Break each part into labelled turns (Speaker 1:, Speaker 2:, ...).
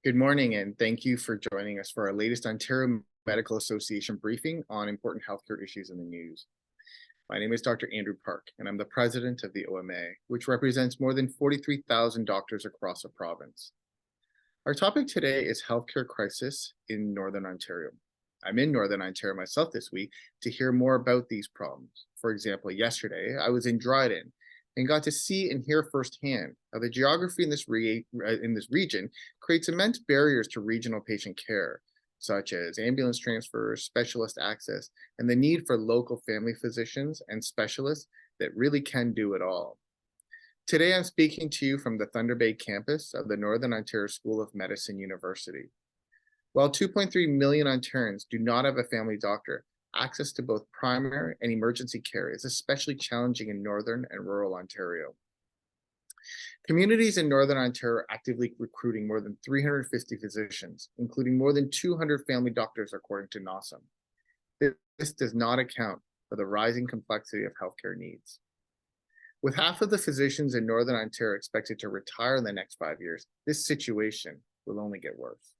Speaker 1: Good morning, and thank you for joining us for our latest Ontario Medical Association briefing on important healthcare issues in the news. My name is Dr. Andrew Park, and I'm the president of the OMA, which represents more than 43,000 doctors across the province. Our topic today is healthcare crisis in Northern Ontario. I'm in Northern Ontario myself this week to hear more about these problems. For example, yesterday I was in Dryden and got to see and hear firsthand how the geography in this region creates immense barriers to regional patient care, such as ambulance transfers, specialist access, and the need for local family physicians and specialists that really can do it all. Today, I'm speaking to you from the Thunder Bay campus of the Northern Ontario School of Medicine University. While 2.3 million Ontarians do not have a family doctor, access to both primary and emergency care is especially challenging in Northern and rural Ontario. Communities in Northern Ontario are actively recruiting more than 350 physicians, including more than 200 family doctors, according to NOSM. This does not account for the rising complexity of healthcare needs. With half of the physicians in Northern Ontario expected to retire in the next 5 years, this situation will only get worse.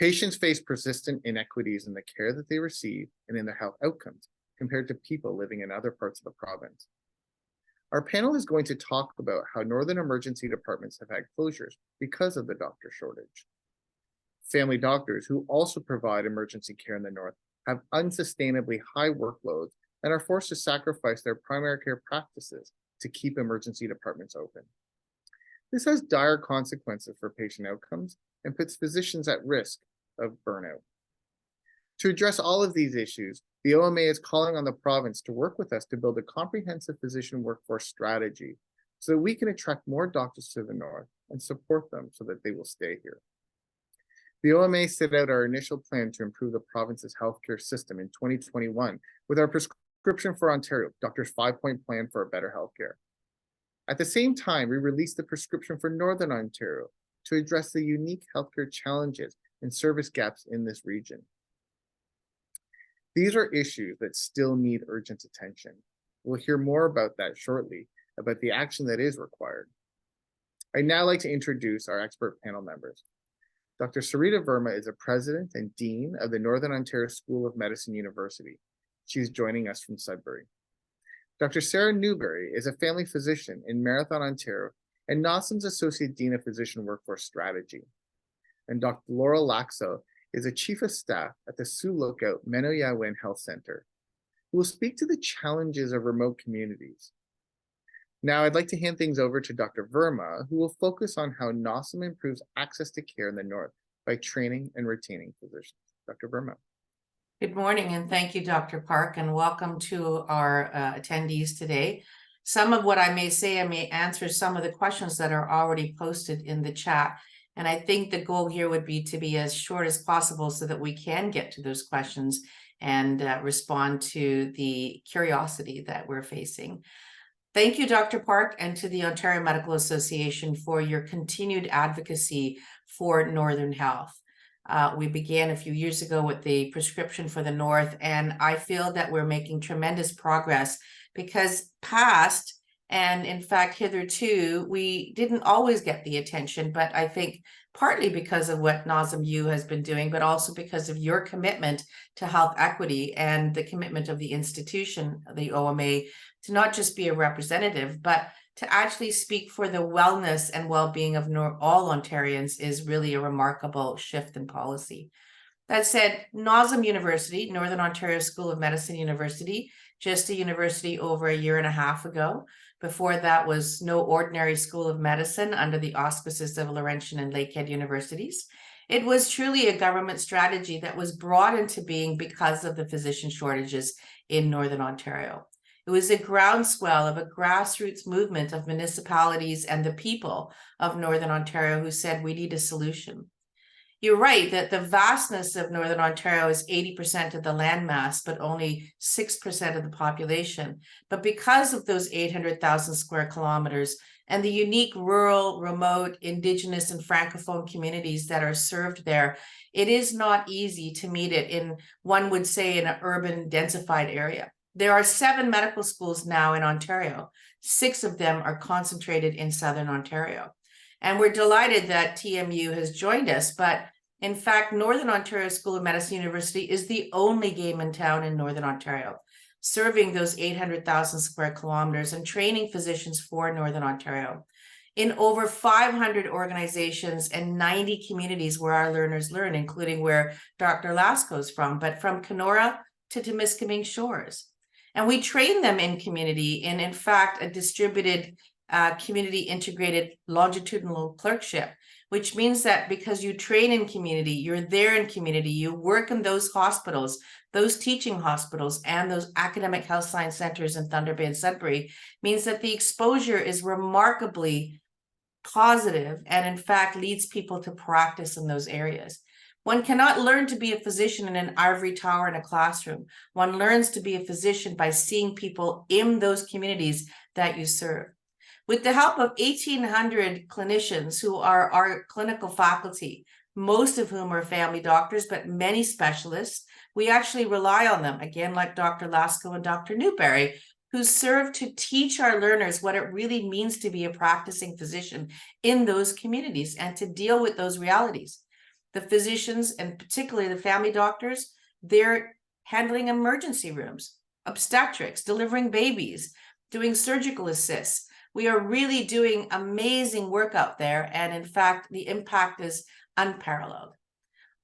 Speaker 1: Patients face persistent inequities in the care that they receive and in their health outcomes compared to people living in other parts of the province. Our panel is going to talk about how Northern emergency departments have had closures because of the doctor shortage. Family doctors, who also provide emergency care in the North, have unsustainably high workloads and are forced to sacrifice their primary care practices to keep emergency departments open. This has dire consequences for patient outcomes and puts physicians at risk of burnout. To address all of these issues, the OMA is calling on the province to work with us to build a comprehensive physician workforce strategy so that we can attract more doctors to the North and support them so that they will stay here. The OMA set out our initial plan to improve the province's healthcare system in 2021 with our Prescription for Ontario, Doctor's 5-point plan for a better healthcare. At the same time, we released the Prescription for Northern Ontario to address the unique healthcare challenges and service gaps in this region. These are issues that still need urgent attention. We'll hear more about that shortly, about the action that is required. I'd now like to introduce our expert panel members. Dr. Sarita Verma is a president and dean of the Northern Ontario School of Medicine University. She's joining us from Sudbury. Dr. Sarah Newbery is a family physician in Marathon, Ontario, and NOSM's Associate Dean of Physician Workforce Strategy. And Dr. Laurel Laakso is a chief of staff at the Sioux Lookout Meno Health Center, who will speak to the challenges of remote communities. Now, I'd like to hand things over to Dr. Verma, who will focus on how NOSM improves access to care in the North by training and retaining physicians. Dr. Verma.
Speaker 2: Good morning, and thank you, Dr. Park, and welcome to our attendees today. Some of what I may say, I may answer some of the questions that are already posted in the chat. And I think the goal here would be to be as short as possible so that we can get to those questions and respond to the curiosity that we're facing. Thank you, Dr. Park, and to the Ontario Medical Association for your continued advocacy for Northern health. We began a few years ago with the Prescription for the North, and I feel that we're making tremendous progress because past, and in fact, hitherto, we didn't always get the attention, but I think partly because of what NOSM has been doing, but also because of your commitment to health equity and the commitment of the institution, the OMA, to not just be a representative, but to actually speak for the wellness and well-being of all Ontarians is really a remarkable shift in policy. That said, NOSM University, Northern Ontario School of Medicine University, just a university over a year and a half ago. Before that was no ordinary school of medicine under the auspices of Laurentian and Lakehead universities. It was truly a government strategy that was brought into being because of the physician shortages in Northern Ontario. It was a groundswell of a grassroots movement of municipalities and the people of Northern Ontario who said we need a solution. You're right that the vastness of Northern Ontario is 80% of the landmass, but only 6% of the population. But because of those 800,000 square kilometers and the unique rural, remote, Indigenous, and Francophone communities that are served there, it is not easy to meet it in, one would say, in an urban densified area. There are 7 medical schools now in Ontario. 6 of them are concentrated in Southern Ontario. And we're delighted that TMU has joined us, but in fact, Northern Ontario School of Medicine University is the only game in town in Northern Ontario, serving those 800,000 square kilometers and training physicians for Northern Ontario in over 500 organizations and 90 communities where our learners learn, including where Dr. Laakso is from, but from Kenora to Temiskaming Shores. And we train them in community in fact, a distributed community integrated longitudinal clerkship, which means that because you train in community, you're there in community, you work in those hospitals, those teaching hospitals, and those academic health science centers in Thunder Bay and Sudbury, means that the exposure is remarkably positive and in fact leads people to practice in those areas. One cannot learn to be a physician in an ivory tower in a classroom. One learns to be a physician by seeing people in those communities that you serve. With the help of 1,800 clinicians who are our clinical faculty, most of whom are family doctors, but many specialists, we actually rely on them, again, like Dr. Laakso and Dr. Newbery, who serve to teach our learners what it really means to be a practicing physician in those communities and to deal with those realities. The physicians, and particularly the family doctors, they're handling emergency rooms, obstetrics, delivering babies, doing surgical assists. We are really doing amazing work out there. And in fact, the impact is unparalleled.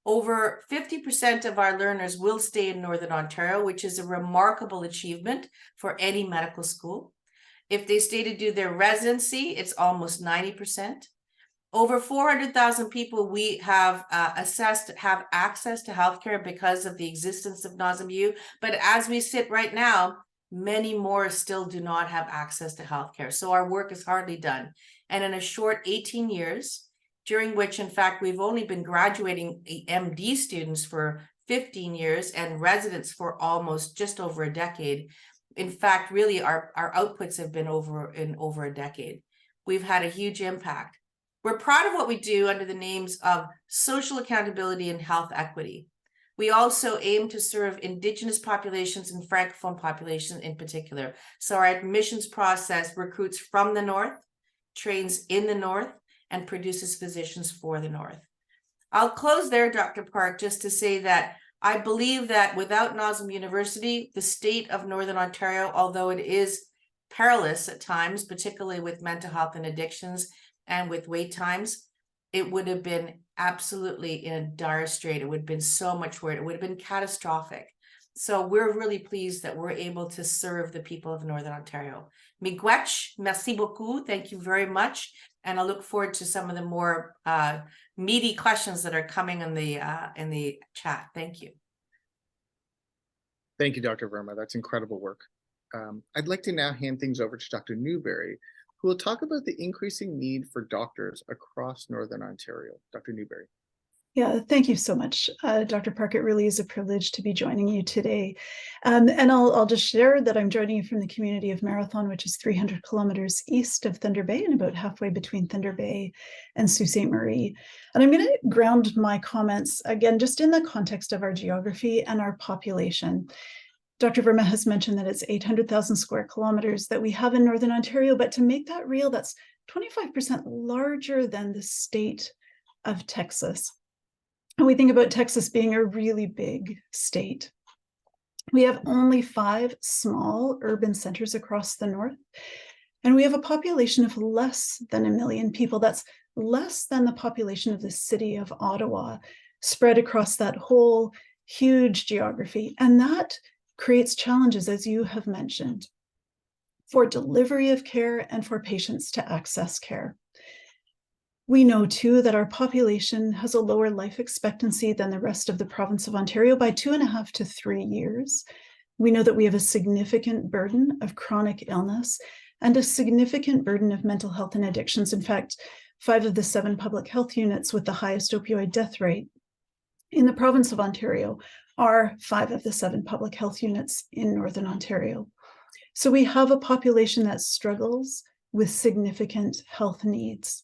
Speaker 2: Over 50% of our learners will stay in Northern Ontario, which is a remarkable achievement for any medical school. If they stay to do their residency, it's almost 90%. Over 400,000 people we have assessed have access to healthcare because of the existence of NOSM. But as we sit right now, many more still do not have access to healthcare. So our work is hardly done. And in a short 18 years, during which, in fact, we've only been graduating MD students for 15 years and residents for almost just over a decade. In fact, really, our outputs have been over a decade. We've had a huge impact. We're proud of what we do under the names of social accountability and health equity. We also aim to serve Indigenous populations and Francophone populations in particular. So our admissions process recruits from the North, trains in the North, and produces physicians for the North. I'll close there, Dr. Park, just to say that I believe that without NOSM University, the state of Northern Ontario, although it is perilous at times, particularly with mental health and addictions and with wait times, it would have been absolutely in a dire strait. It would have been so much worse. It would have been catastrophic. So we're really pleased that we're able to serve the people of Northern Ontario. Miigwech, merci beaucoup. Thank you very much. And I look forward to some of the more meaty questions that are coming in the chat. Thank you.
Speaker 1: Thank you, Dr. Verma. That's incredible work. I'd like to now hand things over to Dr. Newbery, who will talk about the increasing need for doctors across Northern Ontario. Dr. Newbery.
Speaker 3: Yeah, thank you so much, Dr. Park. It really is a privilege to be joining you today. And I'll just share that I'm joining you from the community of Marathon, which is 300 kilometers east of Thunder Bay and about halfway between Thunder Bay and Sault Ste. Marie. And I'm going to ground my comments, again, just in the context of our geography and our population. Dr. Verma has mentioned that it's 800,000 square kilometers that we have in Northern Ontario, but to make that real, that's 25% larger than the state of Texas. And we think about Texas being a really big state. We have only 5 small urban centers across the north, and we have a population of less than 1 million people. That's less than the population of the city of Ottawa, spread across that whole huge geography. And that creates challenges, as you have mentioned, for delivery of care and for patients to access care. We know, too, that our population has a lower life expectancy than the rest of the province of Ontario by 2.5 to 3 years. We know that we have a significant burden of chronic illness and a significant burden of mental health and addictions. In fact, 5 of the 7 public health units with the highest opioid death rate in the province of Ontario are 5 of the 7 public health units in Northern Ontario. So we have a population that struggles with significant health needs.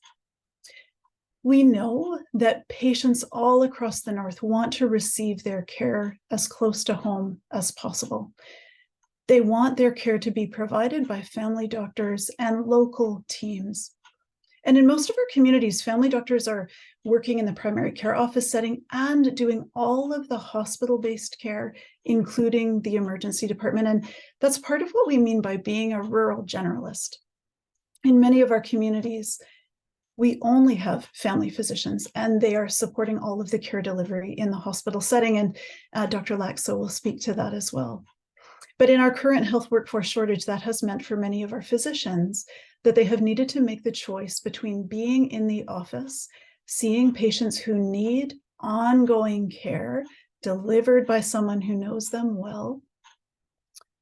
Speaker 3: We know that patients all across the north want to receive their care as close to home as possible. They want their care to be provided by family doctors and local teams. And in most of our communities, family doctors are working in the primary care office setting and doing all of the hospital-based care, including the emergency department. And that's part of what we mean by being a rural generalist. In many of our communities, we only have family physicians, and they are supporting all of the care delivery in the hospital setting. And Dr. Laakso will speak to that as well. But in our current health workforce shortage, that has meant for many of our physicians that they have needed to make the choice between being in the office, seeing patients who need ongoing care delivered by someone who knows them well,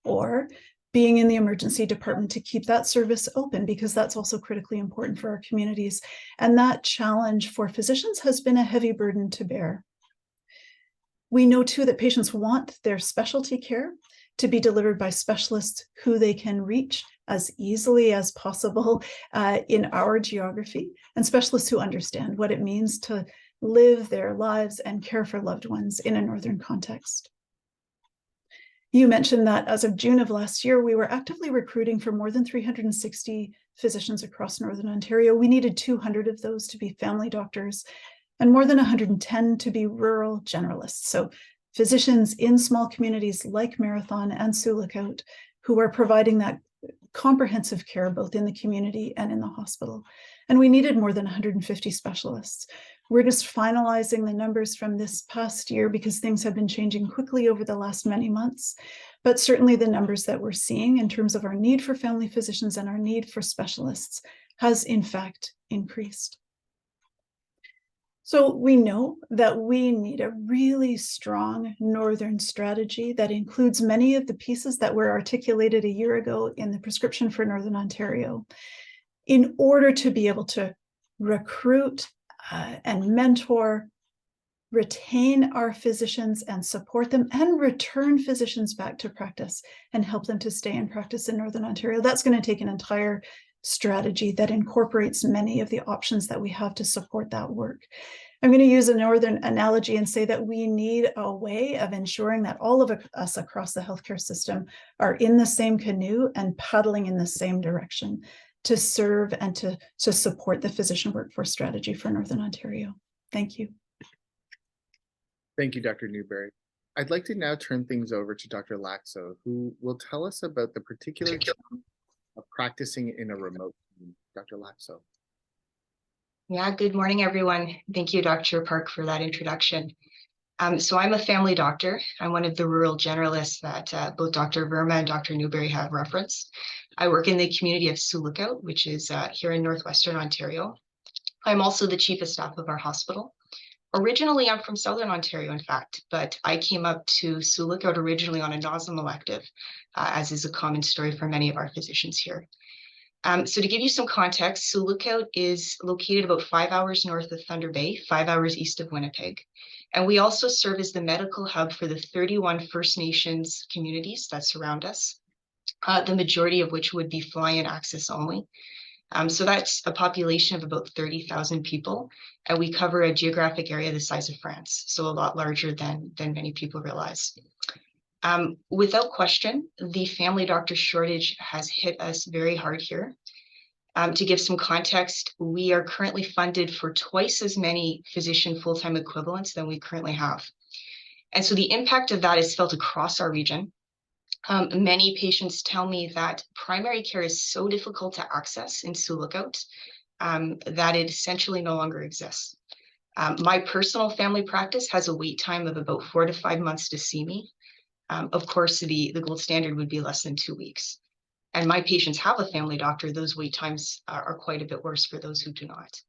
Speaker 3: or being in the emergency department to keep that service open, because that's also critically important for our communities. And that challenge for physicians has been a heavy burden to bear. We know too that patients want their specialty care to be delivered by specialists who they can reach as easily as possible in our geography, and specialists who understand what it means to live their lives and care for loved ones in a northern context. You mentioned that as of June of last year, we were actively recruiting for more than 360 physicians across Northern Ontario. We needed 200 of those to be family doctors and more than 110 to be rural generalists. So physicians in small communities like Marathon and Sioux Lookout who are providing that comprehensive care both in the community and in the hospital. And we needed more than 150 specialists. We're just finalizing the numbers from this past year because things have been changing quickly over the last many months. But certainly the numbers that we're seeing in terms of our need for family physicians and our need for specialists has in fact increased. So we know that we need a really strong northern strategy that includes many of the pieces that were articulated a year ago in the prescription for Northern Ontario in order to be able to recruit and mentor, retain our physicians and support them, and return physicians back to practice and help them to stay in practice in Northern Ontario. That's going to take an entire strategy that incorporates many of the options that we have to support that work. I'm going to use a northern analogy and say that we need a way of ensuring that all of us across the healthcare system are in the same canoe and paddling in the same direction to serve and to support the physician workforce strategy for Northern Ontario. Thank you.
Speaker 1: Thank you, Dr. Newbery. I'd like to now turn things over to Dr. Laakso, who will tell us about the particular of practicing in a remote team. Dr. Laakso.
Speaker 4: Yeah, good morning, everyone. Thank you, Dr. Park, for that introduction. So I'm a family doctor. I'm one of the rural generalists that both Dr. Verma and Dr. Newbery have referenced. I work in the community of Sioux Lookout, which is here in Northwestern Ontario. I'm also the chief of staff of our hospital. Originally, I'm from Southern Ontario, in fact, but I came up to Sioux Lookout originally on a NOSM elective, as is a common story for many of our physicians here. So to give you some context, Sioux Lookout is located about 5 hours north of Thunder Bay, 5 hours east of Winnipeg. And we also serve as the medical hub for the 31 First Nations communities that surround us, the majority of which would be fly-in access only. So that's a population of about 30,000 people, and we cover a geographic area the size of France, so a lot larger than many people realize. Without question, the family doctor shortage has hit us very hard here. To give some context, we are currently funded for twice as many physician full-time equivalents than we currently have. And so the impact of that is felt across our region. Many patients tell me that primary care is so difficult to access in Sioux Lookout that it essentially no longer exists. My personal family practice has a wait time of about 4 to 5 months to see me. Of course, the gold standard would be less than 2 weeks. And my patients have a family doctor. Those wait times are quite a bit worse for those who do not.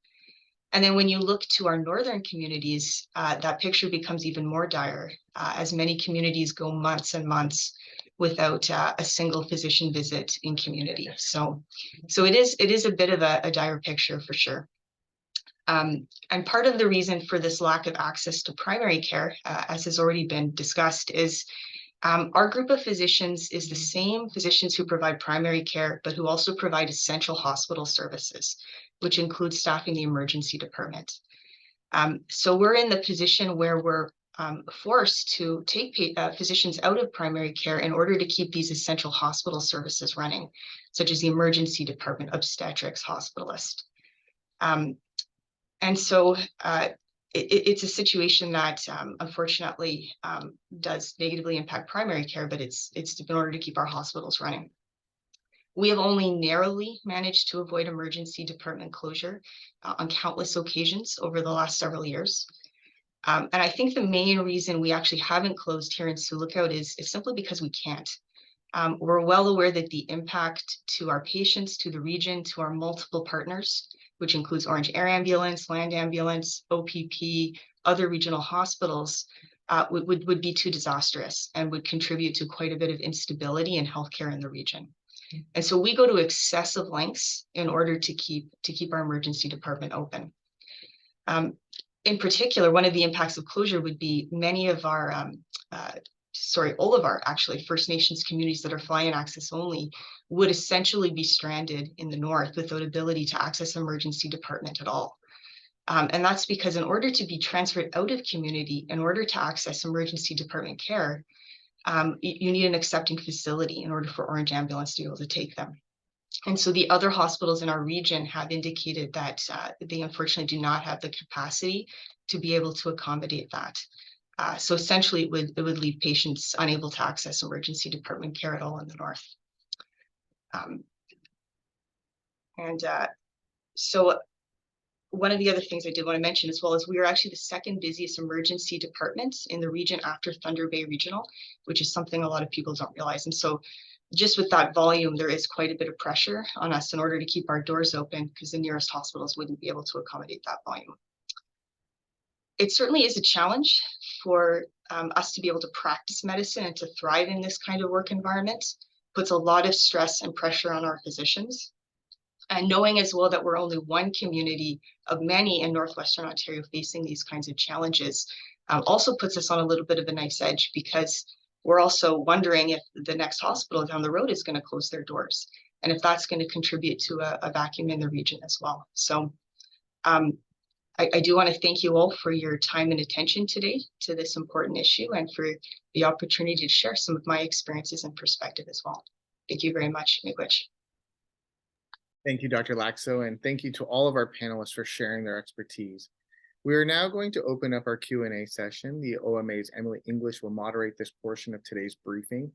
Speaker 4: And then when you look to our northern communities, that picture becomes even more dire as many communities go months and months without a single physician visit in community. So it is a bit of a dire picture for sure. And part of the reason for this lack of access to primary care, as has already been discussed, is our group of physicians is the same physicians who provide primary care, but who also provide essential hospital services, which includes staffing the emergency department. So we're in the position where we're forced to take physicians out of primary care in order to keep these essential hospital services running, such as the emergency department, obstetrics, hospitalist. And so it's a situation that unfortunately does negatively impact primary care, but it's in order to keep our hospitals running. We have only narrowly managed to avoid emergency department closure on countless occasions over the last several years. And I think the main reason we actually haven't closed here in Sioux is simply because we can't. We're well aware that the impact to our patients, to the region, to our multiple partners, which includes Orange Air Ambulance, Land Ambulance, OPP, other regional hospitals, would be too disastrous and would contribute to quite a bit of instability in healthcare in the region. And so we go to excessive lengths in order to keep our emergency department open. In particular, one of the impacts of closure would be many of our, all of our actually First Nations communities that are fly-in access only would essentially be stranded in the north without ability to access emergency department at all. And that's because in order to be transferred out of community, in order to access emergency department care, you need an accepting facility in order for Orange Ambulance to be able to take them. And so the other hospitals in our region have indicated that they unfortunately do not have the capacity to be able to accommodate that. So essentially it would leave patients unable to access emergency department care at all in the north. So one of the other things I did want to mention as well is we are actually the second busiest emergency department in the region after Thunder Bay Regional, which is something a lot of people don't realize. And so just with that volume, there is quite a bit of pressure on us in order to keep our doors open because the nearest hospitals wouldn't be able to accommodate that volume. It certainly is a challenge for us to be able to practice medicine and to thrive in this kind of work environment. Puts a lot of stress and pressure on our physicians. And knowing as well that we're only one community of many in Northwestern Ontario facing these kinds of challenges also puts us on a little bit of a knife's edge because we're also wondering if the next hospital down the road is going to close their doors and if that's going to contribute to a vacuum in the region as well. So I do want to thank you all for your time and attention today to this important issue and for the opportunity to share some of my experiences and perspective as well. Thank you very much, Miigwech.
Speaker 1: Thank you, Dr. Laakso, and thank you to all of our panelists for sharing their expertise. We are now going to open up our Q&A session. The OMA's Emily English will moderate this portion of today's briefing.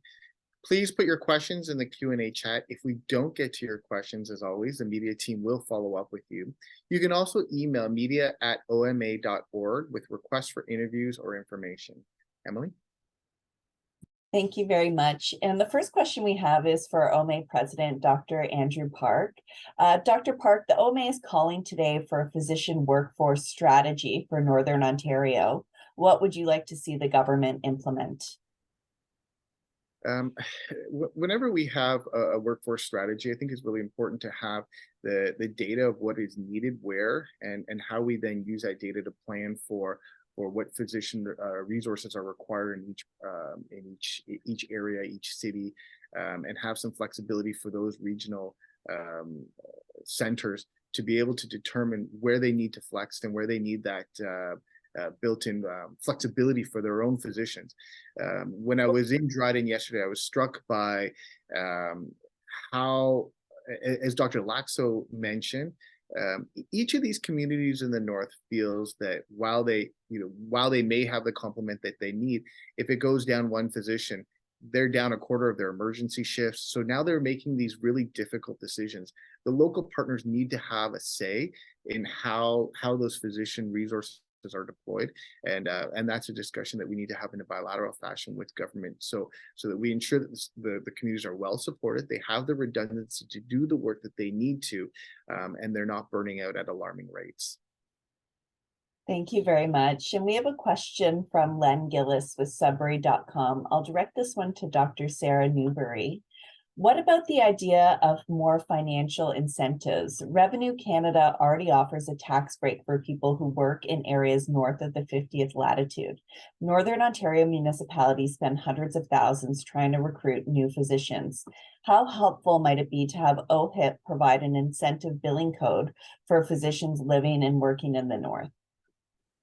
Speaker 1: Please put your questions in the Q&A chat. If we don't get to your questions, as always, the media team will follow up with you. You can also email media@oma.org with requests for interviews or information. Emily?
Speaker 5: Thank you very much. And the first question we have is for OMA President Dr. Andrew Park. Dr. Park, the OMA is calling today for a physician workforce strategy for Northern Ontario. What would you like to see the government implement?
Speaker 1: Whenever we have a workforce strategy, I think it's really important to have the data of what is needed where and how we then use that data to plan for what physician resources are required in each area, each city, and have some flexibility for those regional centers to be able to determine where they need to flex and where they need that built-in flexibility for their own physicians. When I was in Dryden yesterday, I was struck by how, as Dr. Laakso mentioned, each of these communities in the north feels that while they may have the complement that they need, if it goes down one physician, they're down a quarter of their emergency shifts. So now they're making these really difficult decisions. The local partners need to have a say in how those physician resources are deployed, and that's a discussion that we need to have in a bilateral fashion with government, so that we ensure that the communities are well supported, they have the redundancy to do the work that they need to, and they're not burning out at alarming rates.
Speaker 5: Thank you very much. And we have a question from Len Gillis with Sudbury.com. I'll direct this one to Dr. Sarah Newbery. What about the idea of more financial incentives? Revenue Canada already offers a tax break for people who work in areas north of the 50th latitude. Northern Ontario municipalities spend hundreds of thousands trying to recruit new physicians. How helpful might it be to have OHIP provide an incentive billing code for physicians living and working in the north?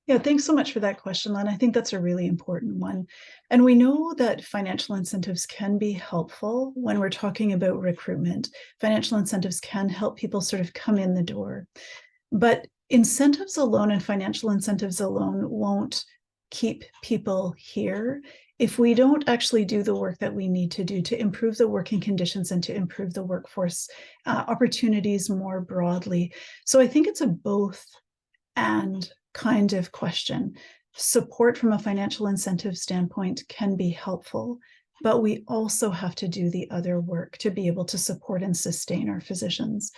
Speaker 3: Yeah, thanks so much for that question, Len. I think that's a really important one. And we know that financial incentives can be helpful when we're talking about recruitment. Financial incentives can help people sort of come in the door. But incentives alone and financial incentives alone won't keep people here if we don't actually do the work that we need to do to improve the working conditions and to improve the workforce opportunities more broadly. So I think it's a both and kind of question. Support from a financial incentive standpoint can be helpful, but we also have to do the other work to be able to support and sustain our physicians.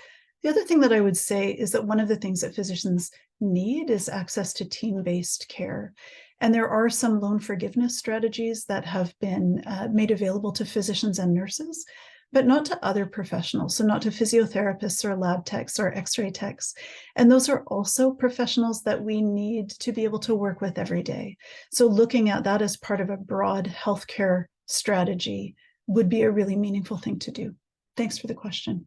Speaker 3: The other thing that I would say is that one of the things that physicians need is access to team-based care. And there are some loan forgiveness strategies that have been made available to physicians and nurses, but not to other professionals. So not to physiotherapists or lab techs or x-ray techs. And those are also professionals that we need to be able to work with every day. So looking at that as part of a broad healthcare strategy would be a really meaningful thing to do. Thanks for the question.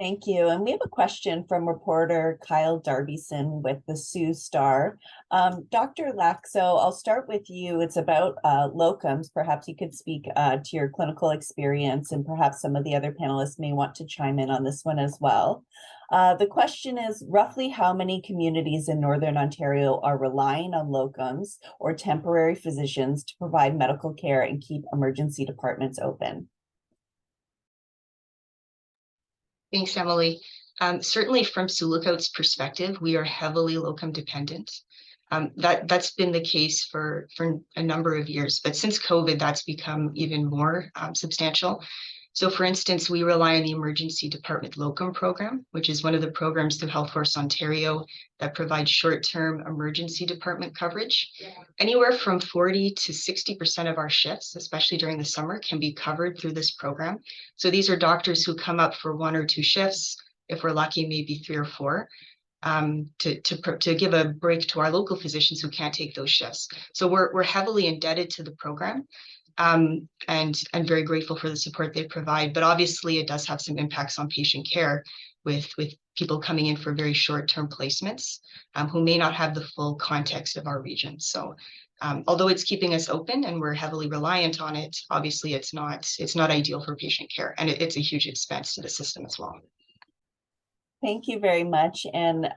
Speaker 5: Thank you. And we have a question from reporter Kyle Darbyson with the Sioux Star. Dr. Laakso, I'll start with you. It's about locums. Perhaps you could speak to your clinical experience, and perhaps some of the other panelists may want to chime in on this one as well. The question is, roughly how many communities in Northern Ontario are relying on locums or temporary physicians to provide medical care and keep emergency departments open?
Speaker 4: Thanks, Emily. Certainly from Sioux Lookout's perspective, we are heavily locum dependent. That's been the case for a number of years, but since COVID, that's become even more substantial. So for instance, we rely on the Emergency Department Locum Program, which is one of the programs through Health Force Ontario that provides short-term emergency department coverage. Anywhere from 40 to 60% of our shifts, especially during the summer, can be covered through this program. So these are doctors who come up for 1 or 2 shifts, if we're lucky, maybe 3 or 4, to give a break to our local physicians who can't take those shifts. So we're heavily indebted to the program. And very grateful for the support they provide. But obviously, it does have some impacts on patient care with people coming in for very short-term placements who may not have the full context of our region. So although it's keeping us open and we're heavily reliant on it, obviously it's not ideal for patient care, and it's a huge expense to the system as well.
Speaker 5: Thank you very much. And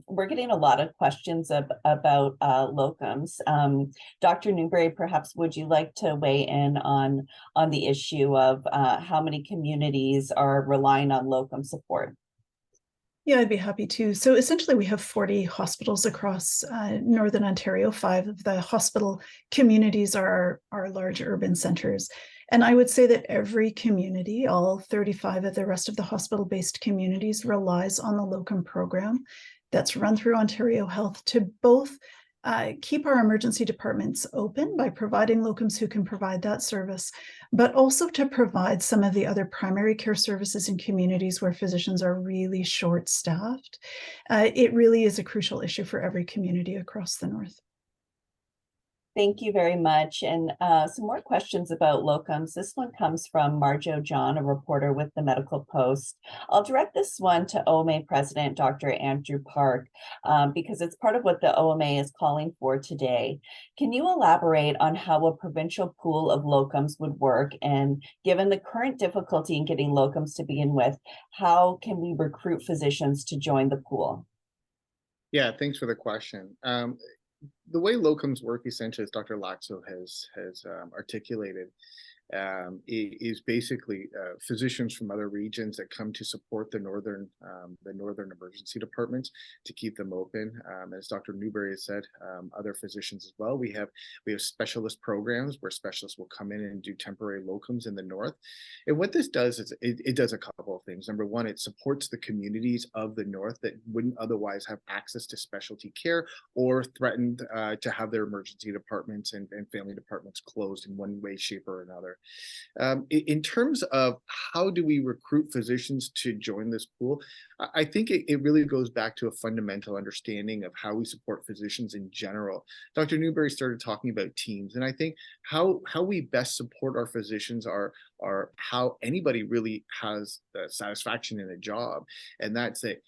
Speaker 5: we're getting a lot of questions about locums. Dr. Newbery, perhaps would you like to weigh in on the issue of how many communities are relying on locum support?
Speaker 3: Yeah, I'd be happy to. So essentially, we have 40 hospitals across Northern Ontario. 5 of the hospital communities are our large urban centers. And I would say that every community, all 35 of the rest of the hospital-based communities, relies on the locum program that's run through Ontario Health to both keep our emergency departments open by providing locums who can provide that service, but also to provide some of the other primary care services in communities where physicians are really short-staffed. It really is a crucial issue for every community across the north.
Speaker 5: Thank you very much. And some more questions about locums. This one comes from Marjo John, a reporter with the Medical Post. I'll direct this one to OMA President Dr. Andrew Park because it's part of what the OMA is calling for today. Can you elaborate on how a provincial pool of locums would work? And given the current difficulty in getting locums to begin with, how can we recruit physicians to join the pool?
Speaker 1: Yeah, thanks for the question. The way locums work, essentially, as Dr. Laakso has articulated, is basically physicians from other regions that come to support the northern emergency departments to keep them open. As Dr. Newbery has said, other physicians as well. We have specialist programs where specialists will come in and do temporary locums in the north. And what this does is it does a couple of things. Number one, it supports the communities of the north that wouldn't otherwise have access to specialty care or threatened to have their emergency departments and family departments closed in one way, shape, or another. In terms of how do we recruit physicians to join this pool, I think it really goes back to a fundamental understanding of how we support physicians in general. Dr. Newbery started talking about teams, and I think how we best support our physicians are how anybody really has satisfaction in a job, and that's it.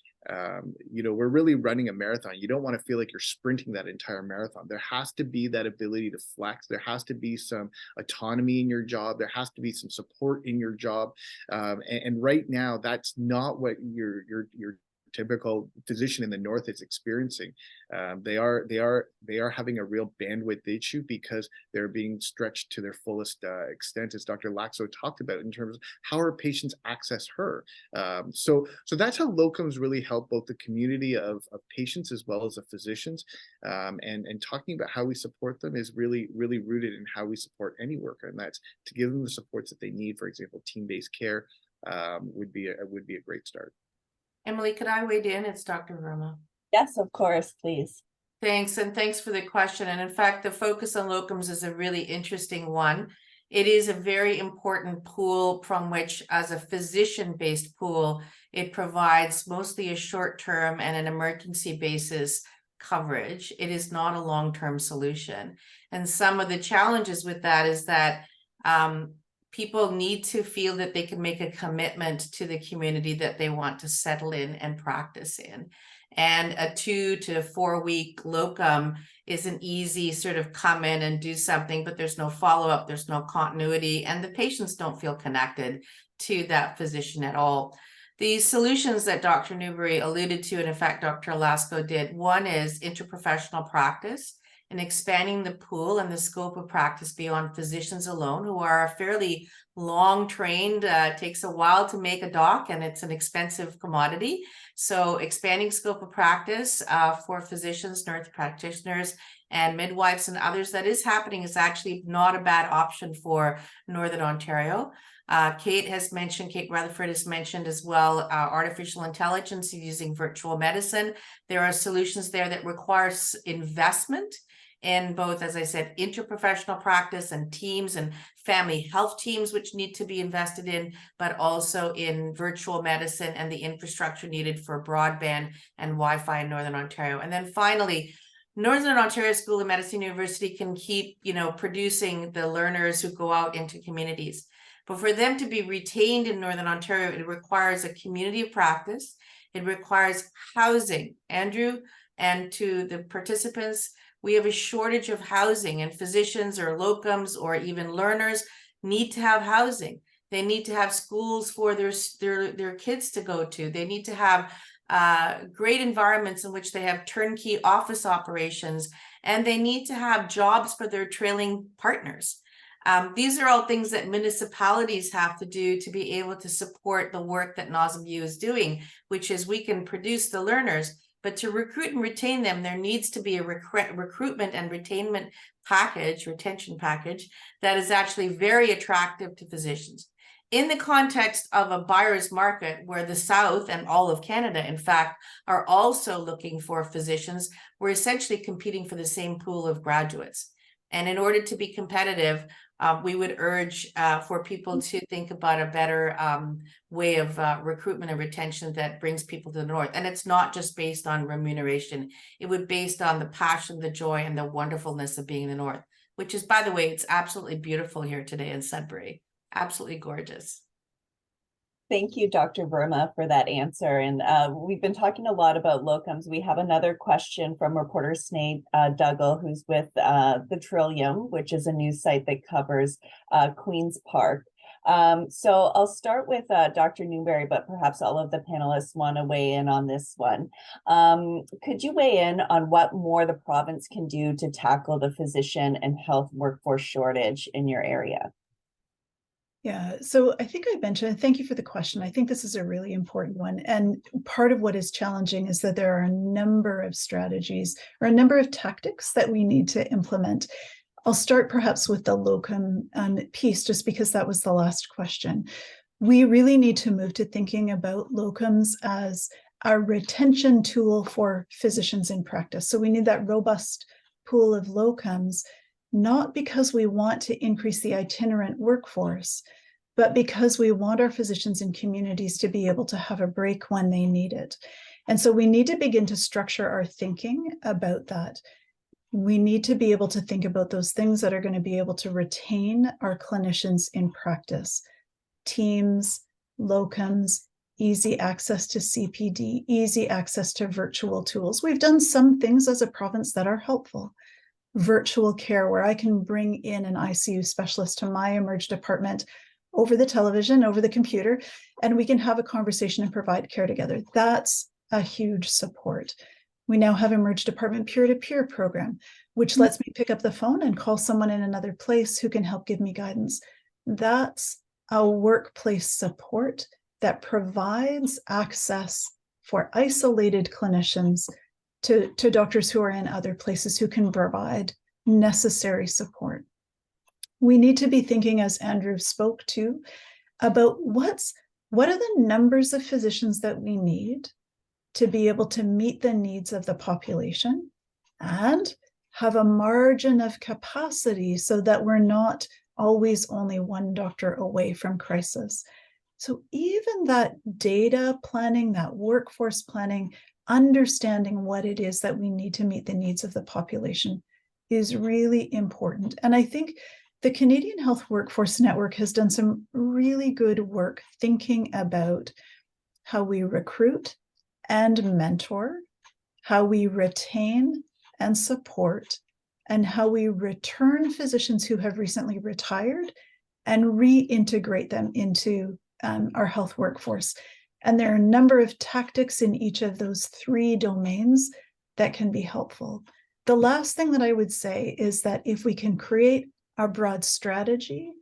Speaker 1: We're really running a marathon. You don't want to feel like you're sprinting that entire marathon. There has to be that ability to flex. There has to be some autonomy in your job. There has to be some support in your job. And right now, that's not what you're typical physician in the north is experiencing. They are having a real bandwidth issue because they're being stretched to their fullest extent, as Dr. Laakso talked about, in terms of how our patients access her. So that's how locums really help both the community of patients as well as the physicians. And talking about how we support them is really rooted in how we support any worker, and that's to give them the supports that they need. For example, team-based care would be a great start.
Speaker 2: Emily, could I weigh in? It's Dr. Verma.
Speaker 5: Yes, of course, please.
Speaker 2: Thanks, and thanks for the question. And in fact, the focus on locums is a really interesting one. It is a very important pool from which, as a physician-based pool, it provides mostly a short-term and an emergency basis coverage. It is not a long-term solution. And some of the challenges with that is that people need to feel that they can make a commitment to the community that they want to settle in and practice in. And a 2 to 4 week locum is an easy sort of come in and do something, but there's no follow-up, there's no continuity, and the patients don't feel connected to that physician at all. The solutions that Dr. Newbery alluded to, and in fact, Dr. Laakso did, one is interprofessional practice and expanding the pool and the scope of practice beyond physicians alone, who are fairly long trained, takes a while to make a doc, and it's an expensive commodity. So expanding scope of practice for physicians, nurse practitioners, and midwives and others, that is happening, is actually not a bad option for Northern Ontario. Kate Rutherford has mentioned as well, artificial intelligence using virtual medicine. There are solutions there that require investment in both, as I said, interprofessional practice and teams and family health teams, which need to be invested in, but also in virtual medicine and the infrastructure needed for broadband and Wi-Fi in Northern Ontario. And then finally, Northern Ontario School of Medicine University can keep, producing the learners who go out into communities. But for them to be retained in Northern Ontario, it requires a community of practice. It requires housing. Andrew, and to the participants, we have a shortage of housing, and physicians or locums or even learners need to have housing. They need to have schools for their kids to go to. They need to have great environments in which they have turnkey office operations, and they need to have jobs for their trailing partners. These are all things that municipalities have to do to be able to support the work that NOSM is doing, which is we can produce the learners, but to recruit and retain them, there needs to be a recruitment and retention package that is actually very attractive to physicians. In the context of a buyer's market where the South and all of Canada, in fact, are also looking for physicians, we're essentially competing for the same pool of graduates. And in order to be competitive, we would urge for people to think about a better way of recruitment and retention that brings people to the North. And it's not just based on remuneration. It would be based on the passion, the joy, and the wonderfulness of being in the North, which is, by the way, it's absolutely beautiful here today in Sudbury. Absolutely gorgeous.
Speaker 5: Thank you, Dr. Verma, for that answer. And we've been talking a lot about locums. We have another question from reporter Sinead Dougal, who's with the Trillium, which is a news site that covers Queen's Park. So I'll start with Dr. Newbery, but perhaps all of the panelists want to weigh in on this one. Could you weigh in on what more the province can do to tackle the physician and health workforce shortage in your area?
Speaker 3: Yeah, so I think I mentioned, thank you for the question. I think this is a really important one. And part of what is challenging is that there are a number of strategies or a number of tactics that we need to implement. I'll start perhaps with the locum piece, just because that was the last question. We really need to move to thinking about locums as a retention tool for physicians in practice. So we need that robust pool of locums, not because we want to increase the itinerant workforce, but because we want our physicians in communities to be able to have a break when they need it. And so we need to begin to structure our thinking about that. We need to be able to think about those things that are going to be able to retain our clinicians in practice. Teams, locums, easy access to CPD, easy access to virtual tools. We've done some things as a province that are helpful. Virtual care, where I can bring in an ICU specialist to my emerge department over the television, over the computer, and we can have a conversation and provide care together. That's a huge support. We now have Emerge Department peer-to-peer program, which lets me pick up the phone and call someone in another place who can help give me guidance. That's a workplace support that provides access for isolated clinicians to doctors who are in other places who can provide necessary support. We need to be thinking, as Andrew spoke to, about what are the numbers of physicians that we need to be able to meet the needs of the population and have a margin of capacity so that we're not always only one doctor away from crisis. So even that data planning, that workforce planning, understanding what it is that we need to meet the needs of the population is really important. And I think the Canadian Health Workforce Network has done some really good work thinking about how we recruit and mentor, how we retain and support, and how we return physicians who have recently retired and reintegrate them into our health workforce. And there are a number of tactics in each of those three domains that can be helpful. The last thing that I would say is that if we can create a broad strategy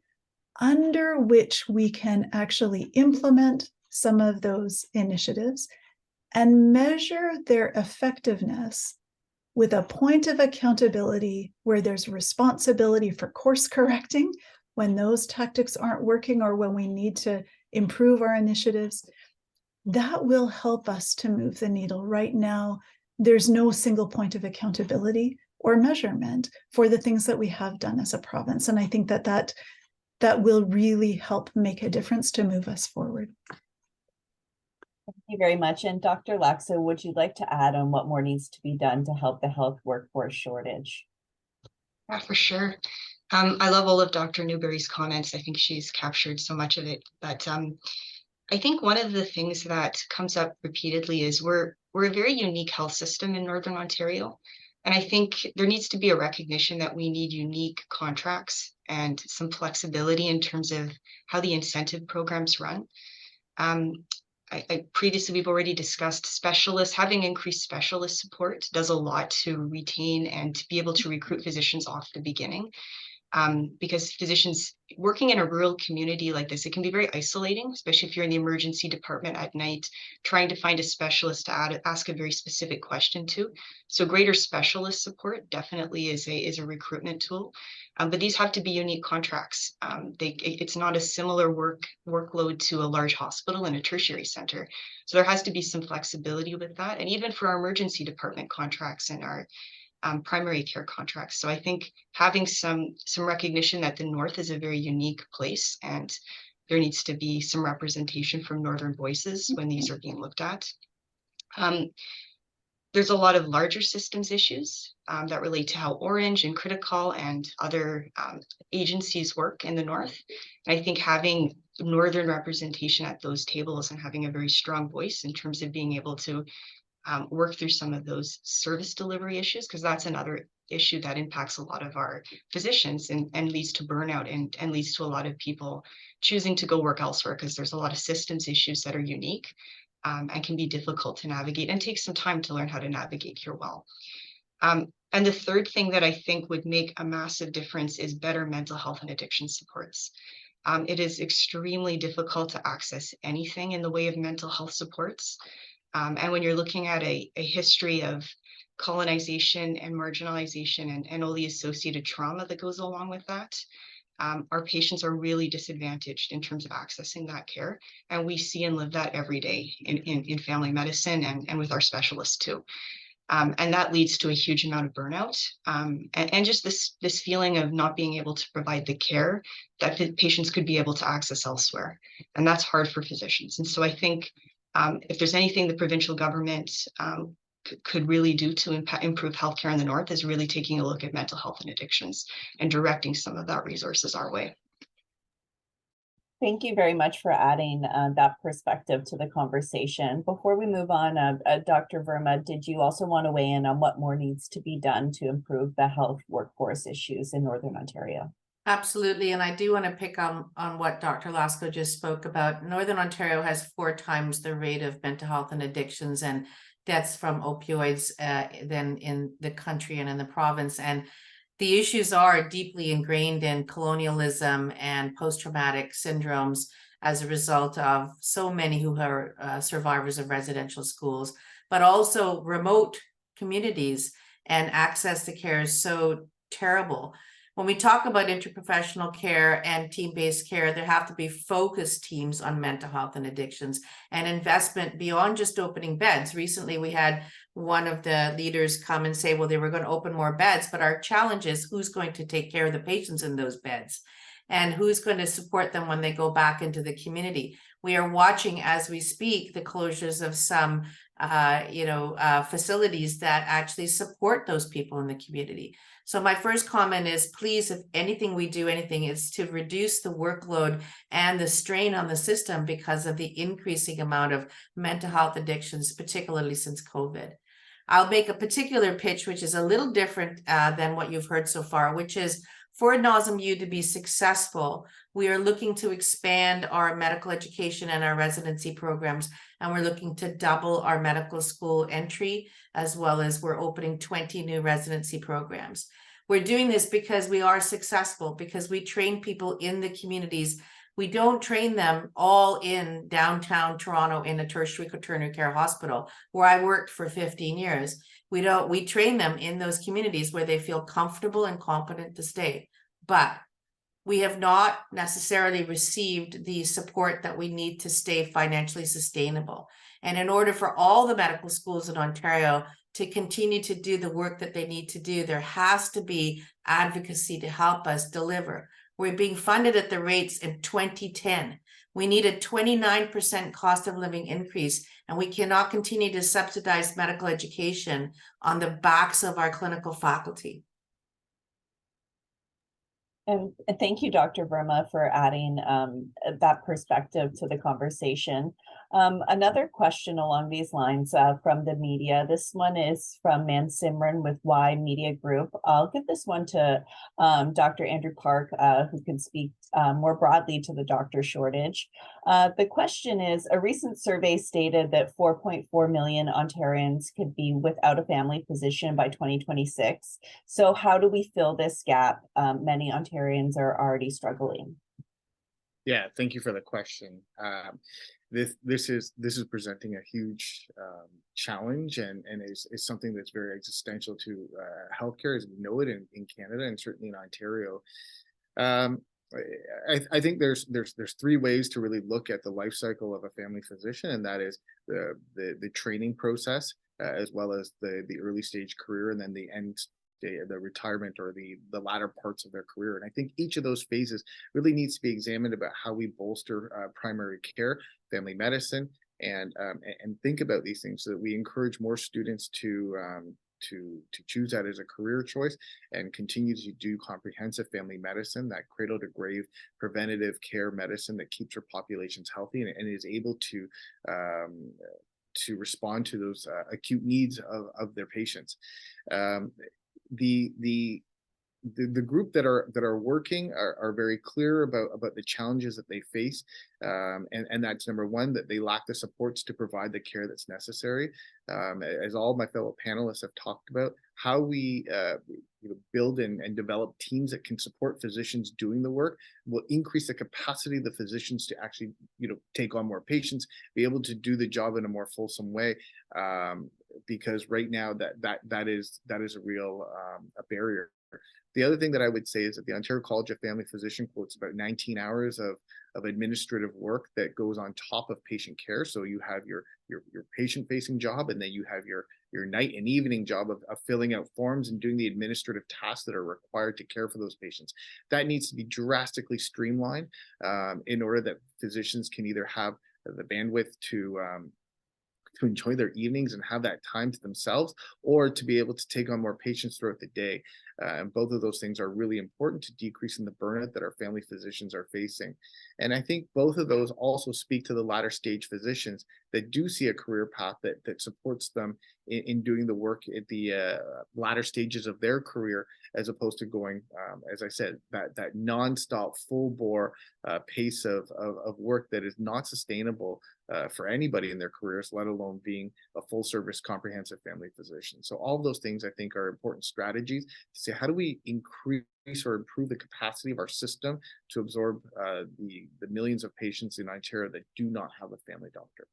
Speaker 3: under which we can actually implement some of those initiatives and measure their effectiveness with a point of accountability where there's responsibility for course correcting when those tactics aren't working or when we need to improve our initiatives, that will help us to move the needle. Right now, there's no single point of accountability or measurement for the things that we have done as a province. And I think that will really help make a difference to move us forward.
Speaker 5: Thank you very much. And Dr. Laakso, would you like to add on what more needs to be done to help the health workforce shortage?
Speaker 4: Yeah, for sure. I love all of Dr. Newbery's comments. I think she's captured so much of it. But I think one of the things that comes up repeatedly is we're a very unique health system in Northern Ontario. And I think there needs to be a recognition that we need unique contracts and some flexibility in terms of how the incentive programs run. Previously, we've already discussed specialists. Having increased specialist support does a lot to retain and to be able to recruit physicians off the beginning. Because physicians working in a rural community like this, it can be very isolating, especially if you're in the emergency department at night, trying to find a specialist to ask a very specific question to. So greater specialist support definitely is a recruitment tool. But these have to be unique contracts. It's not a similar workload to a large hospital and a tertiary center. So there has to be some flexibility with that. And even for our emergency department contracts and our primary care contracts. So I think having some recognition that the North is a very unique place and there needs to be some representation from Northern voices when these are being looked at. There's a lot of larger systems issues that relate to how Orange and Critical and other agencies work in the North. And I think having Northern representation at those tables and having a very strong voice in terms of being able to work through some of those service delivery issues, because that's another issue that impacts a lot of our physicians and leads to burnout and leads to a lot of people choosing to go work elsewhere because there's a lot of systems issues that are unique and can be difficult to navigate and take some time to learn how to navigate here well. And the third thing that I think would make a massive difference is better mental health and addiction supports. It is extremely difficult to access anything in the way of mental health supports. And when you're looking at a history of colonization and marginalization and all the associated trauma that goes along with that, our patients are really disadvantaged in terms of accessing that care. And we see and live that every day in family medicine and with our specialists too. And that leads to a huge amount of burnout and just this feeling of not being able to provide the care that patients could be able to access elsewhere. And that's hard for physicians. And so I think if there's anything the provincial government could really do to improve healthcare in the North is really taking a look at mental health and addictions and directing some of that resources our way.
Speaker 5: Thank you very much for adding that perspective to the conversation. Before we move on, Dr. Verma, did you also want to weigh in on what more needs to be done to improve the health workforce issues in Northern Ontario?
Speaker 2: Absolutely, and I do want to pick on what Dr. Laakso just spoke about. Northern Ontario has 4 times the rate of mental health and addictions and deaths from opioids than in the country and in the province. And the issues are deeply ingrained in colonialism and post-traumatic syndromes as a result of so many who are survivors of residential schools, but also remote communities, and access to care is so terrible. When we talk about interprofessional care and team-based care, there have to be focused teams on mental health and addictions and investment beyond just opening beds. Recently, we had one of the leaders come and say, well, they were going to open more beds, but our challenge is who's going to take care of the patients in those beds and who's going to support them when they go back into the community. We are watching as we speak the closures of some facilities that actually support those people in the community. So my first comment is, please, if anything we do anything, is to reduce the workload and the strain on the system because of the increasing amount of mental health addictions, particularly since COVID. I'll make a particular pitch, which is a little different than what you've heard so far, which is for NOSMU to be successful, we are looking to expand our medical education and our residency programs, and we're looking to double our medical school entry, as well as we're opening 20 new residency programs. We're doing this because we are successful, because we train people in the communities. We don't train them all in downtown Toronto in a tertiary quaternary care hospital where I worked for 15 years. We train them in those communities where they feel comfortable and competent to stay. But we have not necessarily received the support that we need to stay financially sustainable. And in order for all the medical schools in Ontario to continue to do the work that they need to do, there has to be advocacy to help us deliver. We're being funded at the rates in 2010. We need a 29% cost of living increase, and we cannot continue to subsidize medical education on the backs of our clinical faculty.
Speaker 5: And thank you, Dr. Verma, for adding that perspective to the conversation. Another question along these lines from the media. This one is from Mansimran with Y Media Group. I'll give this one to Dr. Andrew Park, who can speak more broadly to the doctor shortage. The question is, a recent survey stated that 4.4 million Ontarians could be without a family physician by 2026. So how do we fill this gap? Many Ontarians are already struggling.
Speaker 1: Yeah, thank you for the question. This is presenting a huge challenge and is something that's very existential to healthcare as we know it in Canada and certainly in Ontario. I think there's 3 ways to really look at the life cycle of a family physician, and that is the training process, as well as the early stage career, and then the end, the retirement or the latter parts of their career. And I think each of those phases really needs to be examined about how we bolster primary care, family medicine, and think about these things so that we encourage more students to choose that as a career choice and continue to do comprehensive family medicine, that cradle to grave preventative care medicine that keeps our populations healthy and is able to respond to those acute needs of their patients. The group that are working are very clear about the challenges that they face, and that's number one, that they lack the supports to provide the care that's necessary. As all my fellow panelists have talked about, how we build and develop teams that can support physicians doing the work will increase the capacity of the physicians to actually take on more patients, be able to do the job in a more fulsome way. Because right now that is a real a barrier. The other thing that I would say is that the Ontario College of Family Physicians quotes about 19 hours of administrative work that goes on top of patient care. So you have your patient-facing job, and then you have your night and evening job of filling out forms and doing the administrative tasks that are required to care for those patients. That needs to be drastically streamlined in order that physicians can either have the bandwidth to enjoy their evenings and have that time to themselves, or to be able to take on more patients throughout the day. And both of those things are really important to decreasing the burnout that our family physicians are facing. And I think both of those also speak to the latter stage physicians that do see a career path that supports them in doing the work at the latter stages of their career, as opposed to going, as I said, that nonstop, full bore pace of work that is not sustainable for anybody in their careers, let alone being a full service comprehensive family physician. So all of those things I think are important strategies to say, how do we increase or improve the capacity of our system to absorb the millions of patients in Ontario that do not have a family doctor.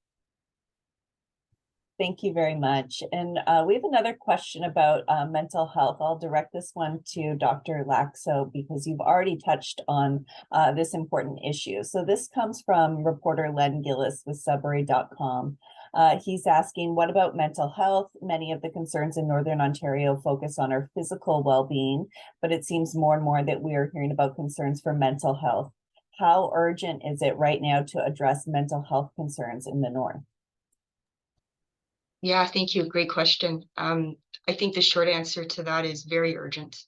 Speaker 5: Thank you very much. And we have another question about mental health. I'll direct this one to Dr. Laakso because you've already touched on this important issue. So this comes from reporter Len Gillis with Sudbury.com. He's asking, what about mental health? Many of the concerns in Northern Ontario focus on our physical well-being, but it seems more and more that we are hearing about concerns for mental health. How urgent is it right now to address mental health concerns in the North?
Speaker 4: Yeah, thank you. Great question. I think the short answer to that is very urgent.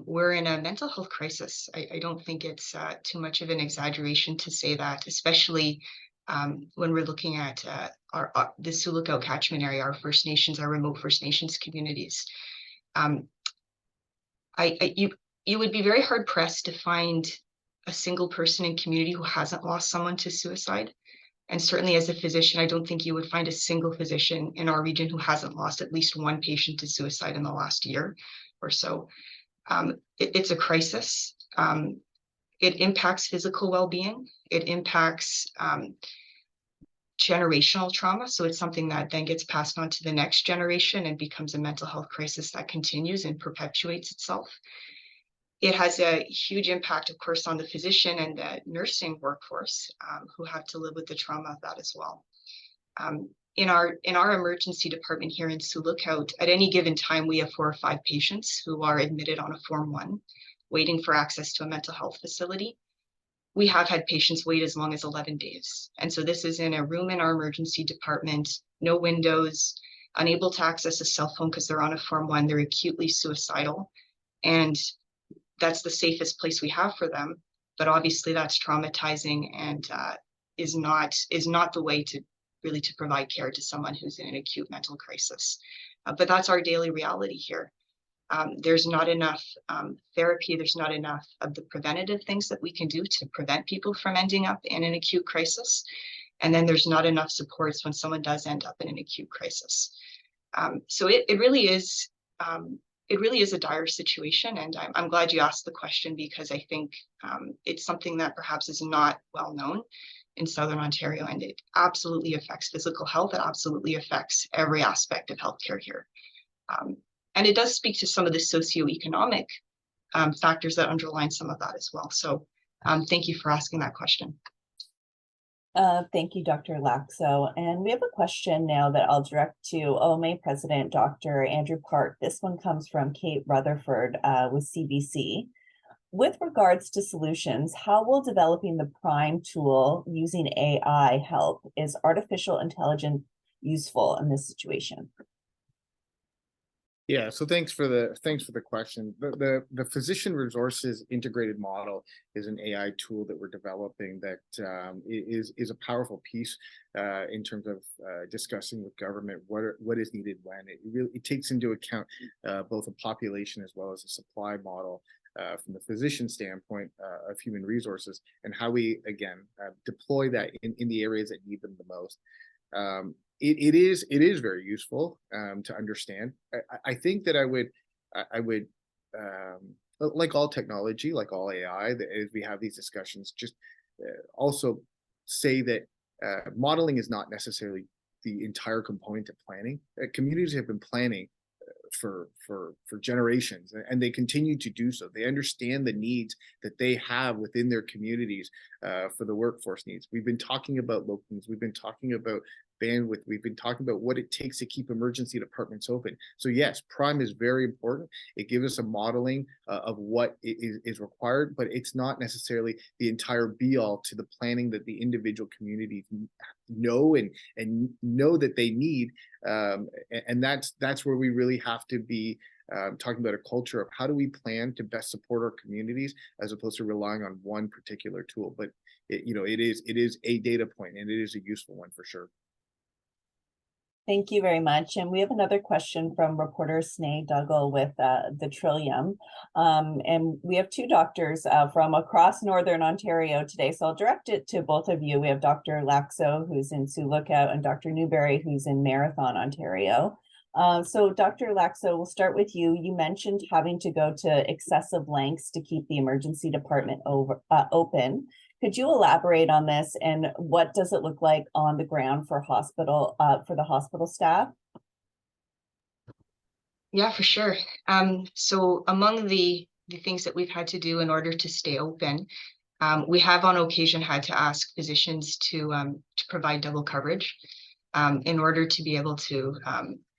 Speaker 4: We're in a mental health crisis. I don't think it's too much of an exaggeration to say that, especially when we're looking at the Sioux Lookout catchment area, our First Nations, our remote First Nations communities. You would be very hard pressed to find a single person in community who hasn't lost someone to suicide. And certainly as a physician, I don't think you would find a single physician in our region who hasn't lost at least one patient to suicide in the last year or so. It's a crisis. It impacts physical well-being. It impacts generational trauma. So it's something that then gets passed on to the next generation and becomes a mental health crisis that continues and perpetuates itself. It has a huge impact, of course, on the physician and the nursing workforce who have to live with the trauma of that as well. In our emergency department here in Sioux Lookout, at any given time, we have 4 or 5 patients who are admitted on a Form 1, waiting for access to a mental health facility. We have had patients wait as long as 11 days. And so this is in a room in our emergency department, no windows, unable to access a cell phone because they're on a Form 1, they're acutely suicidal. And that's the safest place we have for them, but obviously that's traumatizing and is not the way to really to provide care to someone who's in an acute mental crisis. But that's our daily reality here. There's not enough therapy. There's not enough of the preventative things that we can do to prevent people from ending up in an acute crisis. And then there's not enough supports when someone does end up in an acute crisis. So it really is. It really is a dire situation, and I'm glad you asked the question because I think it's something that perhaps is not well known in Southern Ontario, and it absolutely affects physical health. It absolutely affects every aspect of healthcare here. And it does speak to some of the socioeconomic factors that underline some of that as well. So thank you for asking that question.
Speaker 5: Thank you, Dr. Laakso. And we have a question now that I'll direct to OMA President Dr. Andrew Park. This one comes from Kate Rutherford with CBC. With regards to solutions, how will developing the PRIME tool using AI help? Is artificial intelligence useful in this situation?
Speaker 1: Yeah, so thanks for the question. The physician resources integrated model is an AI tool that we're developing that is a powerful piece in terms of discussing with government what is needed when. It takes into account both a population as well as a supply model from the physician standpoint of human resources and how we again deploy that in the areas that need them the most. It is very useful to understand. I think that I would like all technology, like all AI, as we have these discussions, just also say that modeling is not necessarily the entire component of planning. Communities have been planning for generations, and they continue to do so. They understand the needs that they have within their communities for the workforce needs. We've been talking about locums. We've been talking about bandwidth. We've been talking about what it takes to keep emergency departments open. So yes, PRIME is very important. It gives us a modeling of what is required, but it's not necessarily the entire be all to the planning that the individual communities know and know that they need. And that's where we really have to be talking about a culture of how do we plan to best support our communities as opposed to relying on one particular tool. But it is a data point, and it is a useful one for sure.
Speaker 5: Thank you very much. And we have another question from reporter Snay Duggal with the Trillium. And we have two doctors from across Northern Ontario today. So I'll direct it to both of you. We have Dr. Laakso, who's in Sioux Lookout, and Dr. Newbery, who's in Marathon, Ontario. So Dr. Laakso, we'll start with you. You mentioned having to go to excessive lengths to keep the emergency department open. Could you elaborate on this, and what does it look like on the ground for the hospital staff?
Speaker 4: Yeah, for sure. So among the things that we've had to do in order to stay open, we have on occasion had to ask physicians to provide double coverage in order to be able to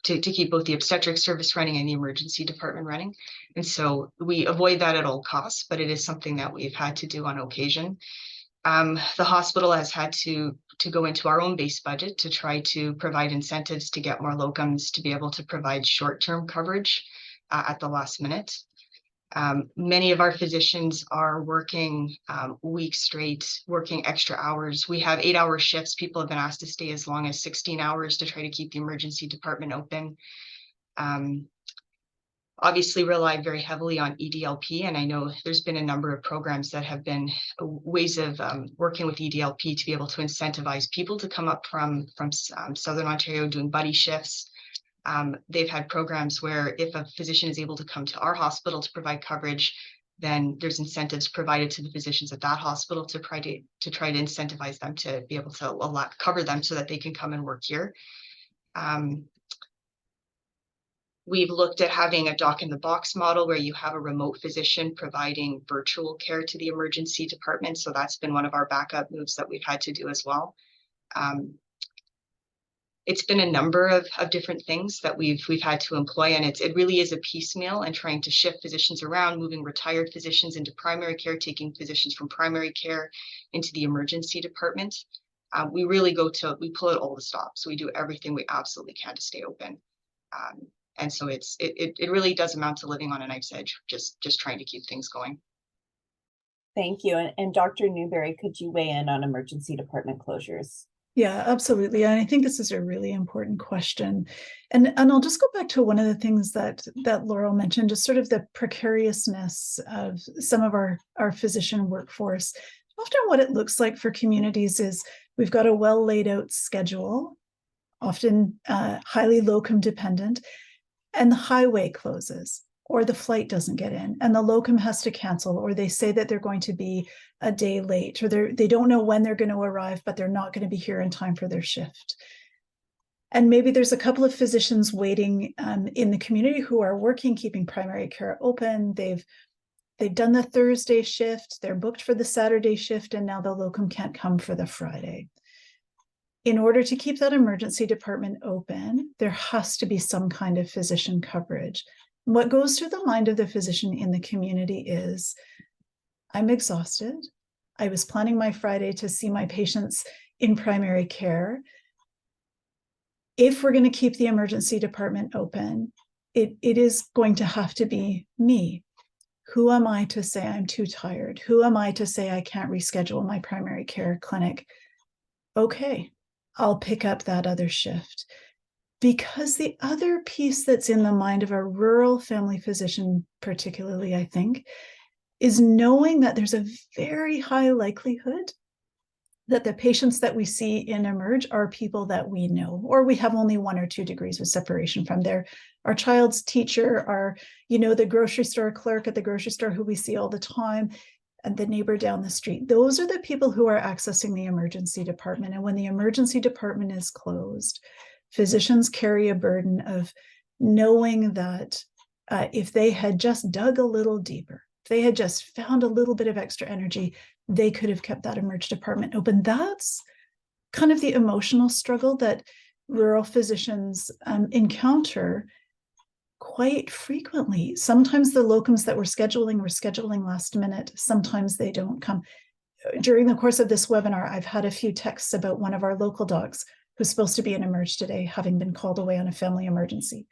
Speaker 4: keep both the obstetric service running and the emergency department running. And so we avoid that at all costs, but it is something that we've had to do on occasion. The hospital has had to go into our own base budget to try to provide incentives to get more locums to be able to provide short-term coverage at the last minute. Many of our physicians are working weeks straight, working extra hours. We have 8-hour shifts. People have been asked to stay as long as 16 hours to try to keep the emergency department open. Obviously rely very heavily on EDLP, and I know there's been a number of programs that have been ways of working with EDLP to be able to incentivize people to come up from Southern Ontario doing buddy shifts. They've had programs where if a physician is able to come to our hospital to provide coverage, then there's incentives provided to the physicians at that hospital to try to incentivize them to be able to cover them so that they can come and work here. We've looked at having a doc-in-the-box model where you have a remote physician providing virtual care to the emergency department. So that's been one of our backup moves that we've had to do as well. It's been a number of different things that we've had to employ, and it really is a piecemeal and trying to shift physicians around, moving retired physicians into primary care, taking physicians from primary care into the emergency department. We really we pull out all the stops. We do everything we absolutely can to stay open. And so it really does amount to living on a knife's edge, just trying to keep things going.
Speaker 5: Thank you. And Dr. Newbery, could you weigh in on emergency department closures?
Speaker 3: Yeah, absolutely. And I think this is a really important question. And I'll just go back to one of the things that Laurel mentioned, just sort of the precariousness of some of our physician workforce. Often what it looks like for communities is we've got a well laid out schedule, often highly locum dependent, and the highway closes, or the flight doesn't get in, and the locum has to cancel, or they say that they're going to be a day late, or they don't know when they're going to arrive, but they're not going to be here in time for their shift. And maybe there's a couple of physicians waiting in the community who are working, keeping primary care open. They've done the Thursday shift, they're booked for the Saturday shift, and now the locum can't come for the Friday. In order to keep that emergency department open, there has to be some kind of physician coverage. What goes through the mind of the physician in the community is, I'm exhausted. I was planning my Friday to see my patients in primary care. If we're going to keep the emergency department open, it is going to have to be me. Who am I to say I'm too tired? Who am I to say I can't reschedule my primary care clinic? Okay, I'll pick up that other shift. Because the other piece that's in the mind of a rural family physician, particularly, I think, is knowing that there's a very high likelihood that the patients that we see in Emerge are people that we know, or we have only 1 or 2 degrees of separation from. Our child's teacher, the grocery store clerk at the grocery store who we see all the time, and the neighbor down the street. Those are the people who are accessing the emergency department. And when the emergency department is closed, physicians carry a burden of knowing that if they had just dug a little deeper, if they had just found a little bit of extra energy, they could have kept that emergency department open. That's kind of the emotional struggle that rural physicians encounter quite frequently. Sometimes the locums that we're scheduling last minute. Sometimes they don't come. During the course of this webinar, I've had a few texts about one of our local docs who's supposed to be in Emerge today, having been called away on a family emergency.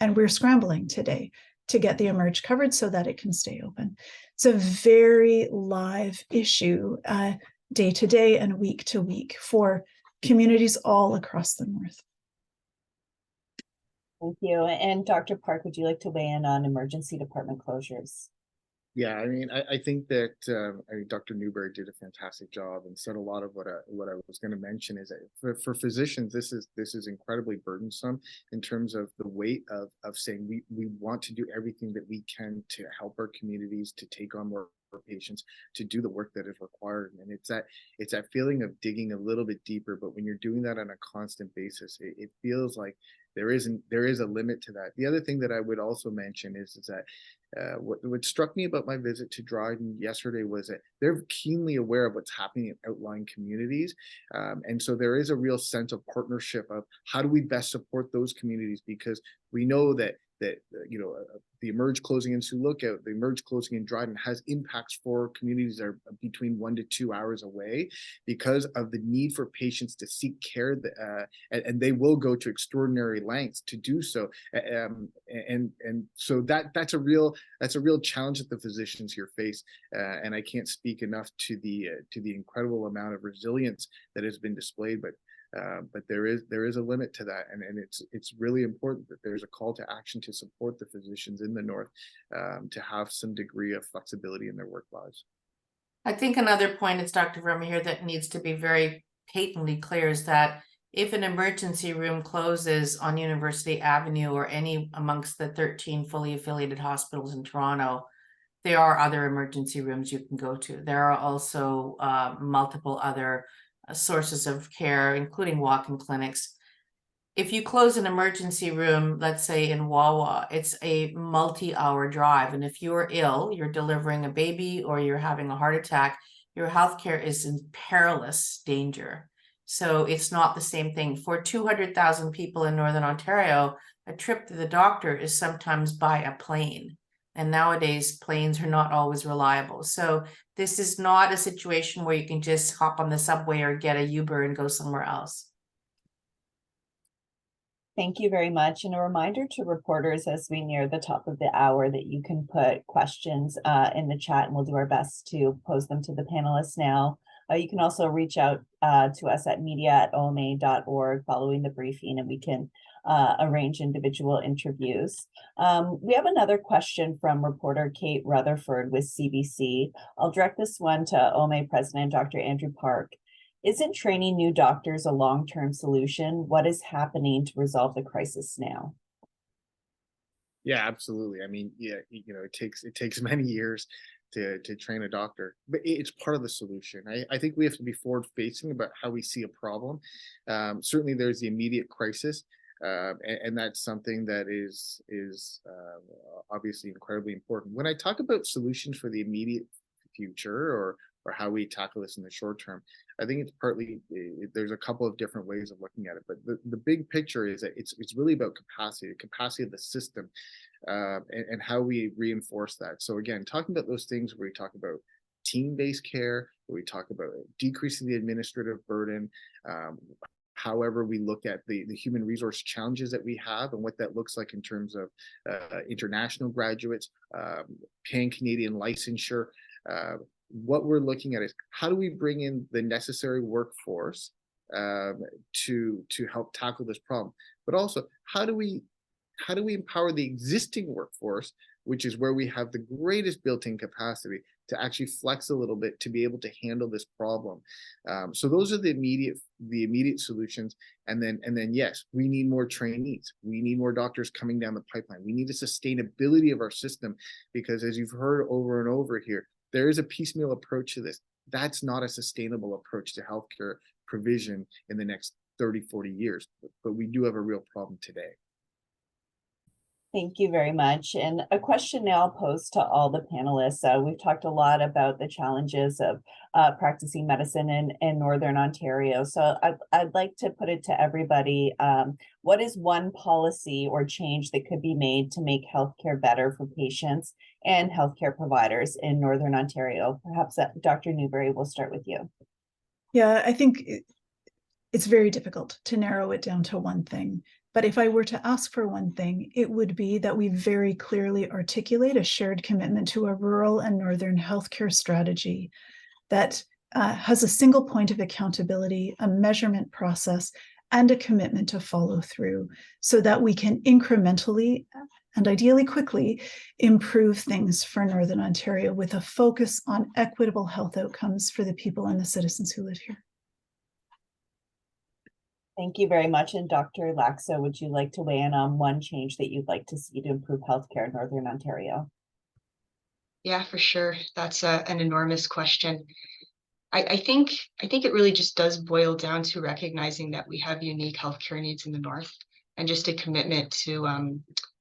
Speaker 3: And we're scrambling today to get the emerge covered so that it can stay open. It's a very live issue, day to day and week to week for communities all across the North.
Speaker 5: Thank you. And Dr. Park, would you like to weigh in on emergency department closures?
Speaker 1: Yeah, I mean, I think that Dr. Newbery did a fantastic job and said a lot of what I was going to mention is that for physicians, this is incredibly burdensome in terms of the weight of saying we want to do everything that we can to help our communities, to take on more patients, to do the work that is required. And it's that feeling of digging a little bit deeper, but when you're doing that on a constant basis, it feels like there is a limit to that. The other thing that I would also mention is that what struck me about my visit to Dryden yesterday was that they're keenly aware of what's happening in outlying communities. And so there is a real sense of partnership of how do we best support those communities, because we know that the emerge closing in Sioux Lookout, the emerge closing in Dryden has impacts for communities that are between 1 to 2 hours away because of the need for patients to seek care, and they will go to extraordinary lengths to do so. And so that's a real challenge that the physicians here face. And I can't speak enough to the incredible amount of resilience that has been displayed, but there is a limit to that, and it's really important that there's a call to action to support the physicians in the North to have some degree of flexibility in their work lives.
Speaker 2: I think another point is, Dr. Verma, here that needs to be very patently clear is that if an emergency room closes on University Avenue or any amongst the 13 fully affiliated hospitals in Toronto, there are other emergency rooms you can go to. There are also multiple other sources of care, including walk-in clinics. If you close an emergency room, let's say in Wawa, it's a multi-hour drive. And if you're ill, you're delivering a baby or you're having a heart attack, your healthcare is in perilous danger. So it's not the same thing. For 200,000 people in Northern Ontario, a trip to the doctor is sometimes by a plane. And nowadays, planes are not always reliable. So this is not a situation where you can just hop on the subway or get a Uber and go somewhere else.
Speaker 5: Thank you very much. And a reminder to reporters as we near the top of the hour that you can put questions in the chat, and we'll do our best to pose them to the panelists now. You can also reach out to us at media@oma.org following the briefing, and we can arrange individual interviews. We have another question from reporter Kate Rutherford with CBC. I'll direct this one to OMA President Dr. Andrew Park. Isn't training new doctors a long-term solution? What is happening to resolve the crisis now?
Speaker 1: Yeah, absolutely. I mean, yeah, it takes many years to train a doctor, but it's part of the solution. I think we have to be forward-facing about how we see a problem. Certainly, there's the immediate crisis, and that's something that is obviously incredibly important. When I talk about solutions for the immediate future or how we tackle this in the short term, I think it's partly there's a couple of different ways of looking at it, but the big picture is that it's really about the capacity of the system, and how we reinforce that. So again, talking about those things where we talk about team-based care, where we talk about decreasing the administrative burden, however we look at the human resource challenges that we have and what that looks like in terms of international graduates, pan-Canadian licensure. What we're looking at is how do we bring in the necessary workforce to help tackle this problem, but also how do we empower the existing workforce, which is where we have the greatest built-in capacity to actually flex a little bit to be able to handle this problem. So those are the immediate solutions. And then yes, we need more trainees. We need more doctors coming down the pipeline. We need a sustainability of our system, because as you've heard over and over here, there is a piecemeal approach to this. That's not a sustainable approach to healthcare provision in the next 30, 40 years, but we do have a real problem today.
Speaker 5: Thank you very much. And a question now I'll pose to all the panelists. We've talked a lot about the challenges of practicing medicine in Northern Ontario. So I'd like to put it to everybody. What is one policy or change that could be made to make healthcare better for patients and healthcare providers in Northern Ontario? Perhaps Dr. Newbery, we'll start with you.
Speaker 3: Yeah, I think it's very difficult to narrow it down to one thing. But if I were to ask for one thing, it would be that we very clearly articulate a shared commitment to a rural and northern healthcare strategy that has a single point of accountability, a measurement process, and a commitment to follow through so that we can incrementally and ideally quickly improve things for Northern Ontario with a focus on equitable health outcomes for the people and the citizens who live here.
Speaker 5: Thank you very much. And Dr. Laakso, would you like to weigh in on one change that you'd like to see to improve healthcare in Northern Ontario?
Speaker 4: Yeah, for sure. That's an enormous question. I think it really just does boil down to recognizing that we have unique healthcare needs in the North, and just a commitment to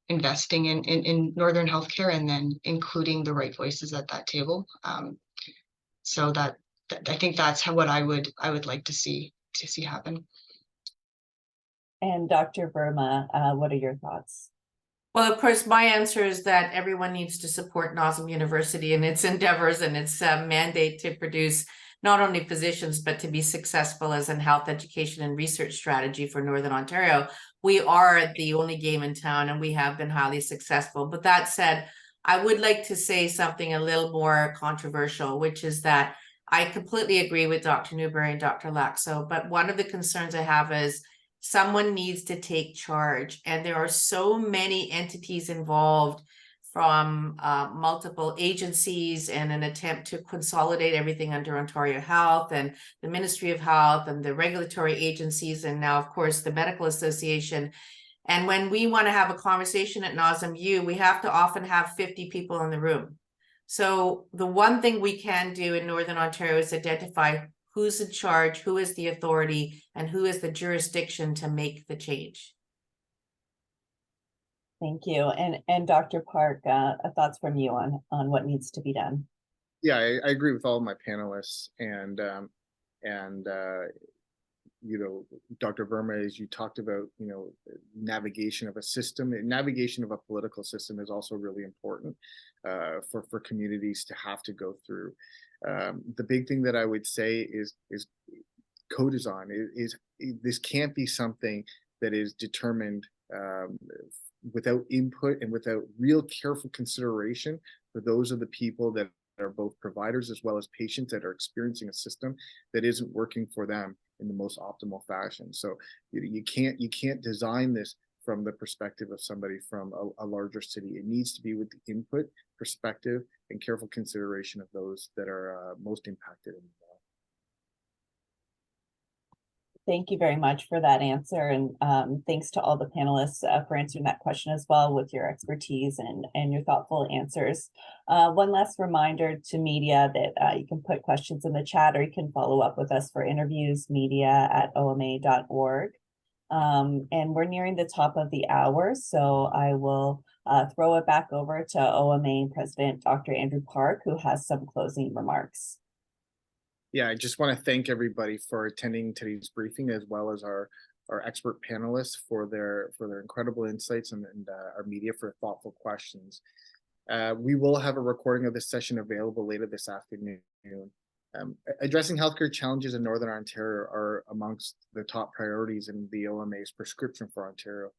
Speaker 4: investing in Northern healthcare, and then including the right voices at that table. So that I think that's what I would like to see happen.
Speaker 5: And Dr. Verma, what are your thoughts?
Speaker 2: Well, of course, my answer is that everyone needs to support NOSM University in its endeavors and its mandate to produce not only physicians, but to be successful as a health education and research strategy for Northern Ontario. We are the only game in town, and we have been highly successful. But that said, I would like to say something a little more controversial, which is that I completely agree with Dr. Newbery and Dr. Laakso, but one of the concerns I have is someone needs to take charge, and there are so many entities involved from multiple agencies in an attempt to consolidate everything under Ontario Health and the Ministry of Health and the regulatory agencies, and now, of course, the Medical Association. And when we want to have a conversation at NOSMU, we have to often have 50 people in the room. So the one thing we can do in Northern Ontario is identify who's in charge, who is the authority, and who is the jurisdiction to make the change.
Speaker 5: Thank you. And Dr. Park, thoughts from you on what needs to be done?
Speaker 1: Yeah, I agree with all of my panelists, and you know, Dr. Verma, as you talked about, you know, navigation of a system, and navigation of a political system is also really important for communities to have to go through. The big thing that I would say is co-design. This can't be something that is determined without input and without real careful consideration for those of the people that are both providers as well as patients that are experiencing a system that isn't working for them in the most optimal fashion. So you can't design this from the perspective of somebody from a larger city. It needs to be with the input, perspective, and careful consideration of those that are most impacted.
Speaker 5: Thank you very much for that answer. And thanks to all the panelists for answering that question as well with your expertise and your thoughtful answers. One last reminder to media that you can put questions in the chat, or you can follow up with us for interviews, media@oma.org. And we're nearing the top of the hour, so I will throw it back over to OMA President Dr. Andrew Park, who has some closing remarks.
Speaker 1: Yeah, I just want to thank everybody for attending today's briefing, as well as our expert panelists for their incredible insights, and our media for thoughtful questions. We will have a recording of this session available later this afternoon. Addressing healthcare challenges in Northern Ontario are amongst the top priorities in the OMA's prescription for Ontario.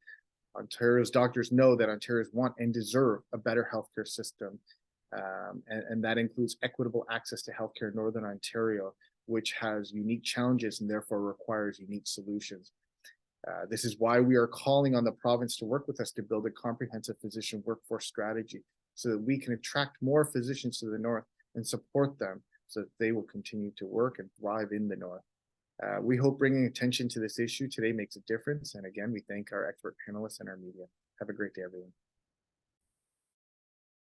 Speaker 1: Ontario's doctors know that Ontarians want and deserve a better healthcare system. And that includes equitable access to healthcare in Northern Ontario, which has unique challenges and therefore requires unique solutions. This is why we are calling on the province to work with us to build a comprehensive physician workforce strategy so that we can attract more physicians to the North and support them so that they will continue to work and thrive in the North. We hope bringing attention to this issue today makes a difference. And again, we thank our expert panelists and our media. Have a great day, everyone.